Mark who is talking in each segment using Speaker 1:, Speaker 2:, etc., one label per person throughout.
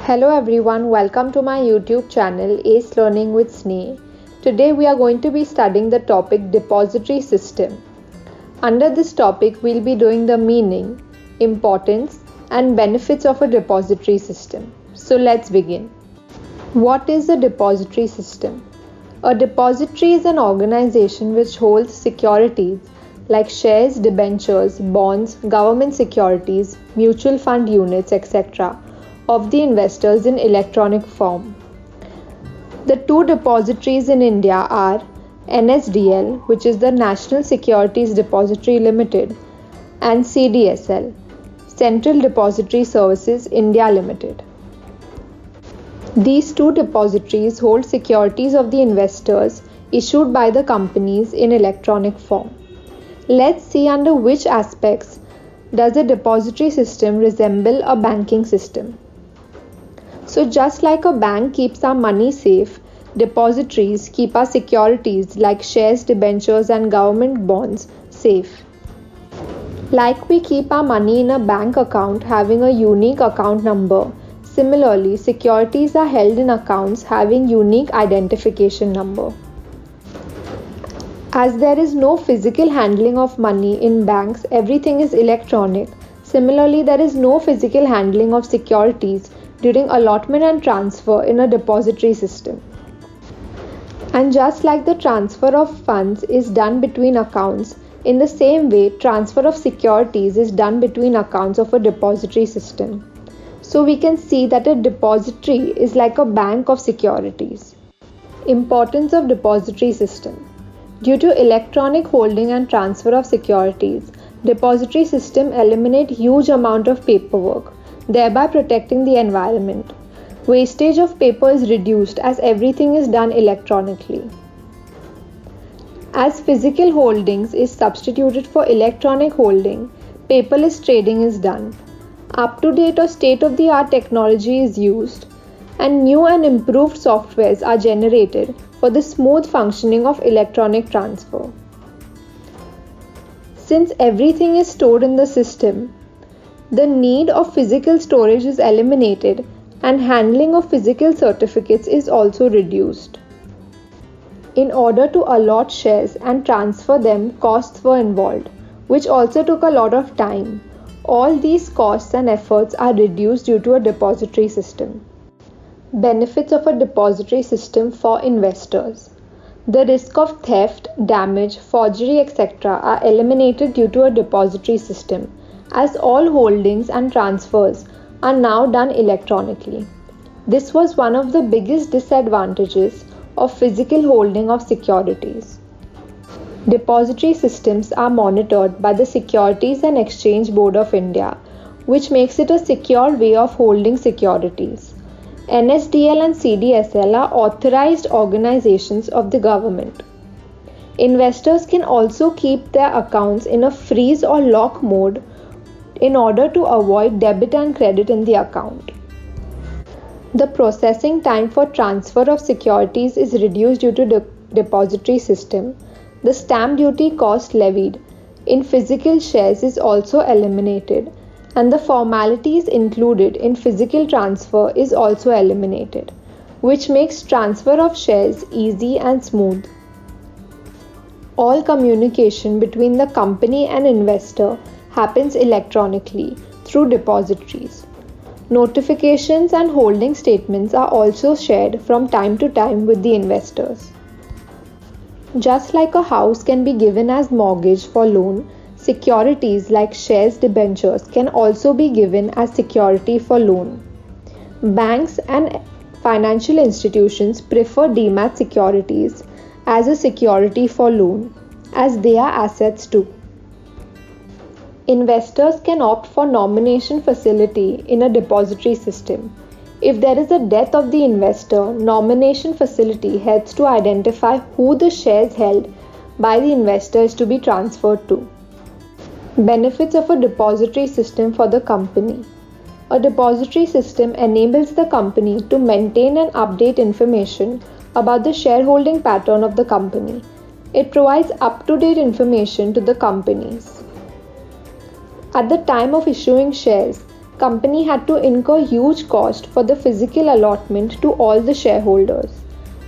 Speaker 1: Hello everyone, welcome to my YouTube channel Ace Learning with Sneh. Today we are going to be studying the topic depository system. Under this topic we'll be doing the meaning, importance and benefits of a depository system. So let's begin. What is a depository system? A depository is an organization which holds securities like shares, debentures, bonds, government securities, mutual fund units, etc. of the investors in electronic form. The two depositories in India are NSDL, which is the National Securities Depository Limited, and CDSL, Central Depository Services India Limited. These two depositories hold securities of the investors issued by the companies in electronic form. Let's see under which aspects does a depository system resemble a banking system. So just like a bank keeps our money safe, depositories keep our securities like shares, debentures and government bonds safe. Like we keep our money in a bank account having a unique account number, similarly securities are held in accounts having unique identification number. As there is no physical handling of money in banks, everything is electronic. Similarly, there is no physical handling of securities during allotment and transfer in a depository system. And just like the transfer of funds is done between accounts, in the same way transfer of securities is done between accounts of a depository system. So we can see that a depository is like a bank of securities. Importance of depository system. Due to electronic holding and transfer of securities, depository system eliminate huge amount of paperwork, thereby protecting the environment. Wastage of paper is reduced as everything is done electronically. As physical holdings is substituted for electronic holding, paperless trading is done. Up-to-date or state-of-the-art technology is used, and new and improved softwares are generated for the smooth functioning of electronic transfer. Since everything is stored in the system, the need of physical storage is eliminated and handling of physical certificates is also reduced. In order to allot shares and transfer them, costs were involved, which also took a lot of time. All these costs and efforts are reduced due to a depository system. Benefits of a depository system for investors. The risk of theft, damage, forgery, etc. are eliminated due to a depository system, as all holdings and transfers are now done electronically. This was one of the biggest disadvantages of physical holding of securities. Depository systems are monitored by the Securities and Exchange Board of India, which makes it a secure way of holding securities. NSDL and CDSL are authorized organizations of the government. Investors can also keep their accounts in a freeze or lock mode in order to avoid debit and credit in the account. The processing time for transfer of securities is reduced due to depository system. The stamp duty cost levied in physical shares is also eliminated, and the formalities included in physical transfer is also eliminated, which makes transfer of shares easy and smooth. All communication between the company and investor happens electronically through depositories. Notifications and holding statements are also shared from time to time with the investors. Just like a house can be given as mortgage for loan, securities like shares, debentures can also be given as security for loan. Banks and financial institutions prefer demat securities as a security for loan, as they are assets too. Investors can opt for nomination facility in a depository system. If there is a death of the investor, nomination facility helps to identify who the shares held by the investor is to be transferred to. Benefits of a depository system for the company. A depository system enables the company to maintain and update information about the shareholding pattern of the company. It provides up-to-date information to the companies. At the time of issuing shares, company had to incur huge cost for the physical allotment to all the shareholders.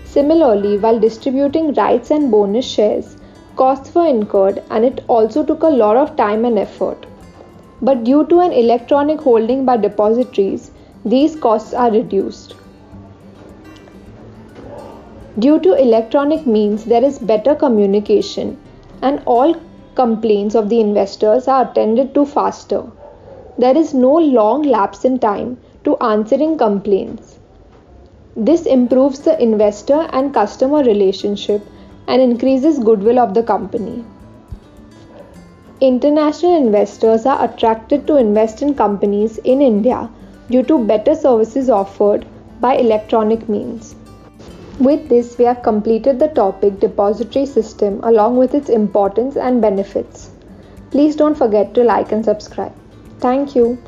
Speaker 1: Similarly, while distributing rights and bonus shares, costs were incurred and it also took a lot of time and effort. But due to an electronic holding by depositories, these costs are reduced. Due to electronic means, there is better communication and all complaints of the investors are attended to faster. There is no long lapse in time to answering complaints. This improves the investor and customer relationship and increases goodwill of the company. International investors are attracted to invest in companies in India due to better services offered by electronic means. With this, we have completed the topic depository system along with its importance and benefits. Please don't forget to like and subscribe. Thank you.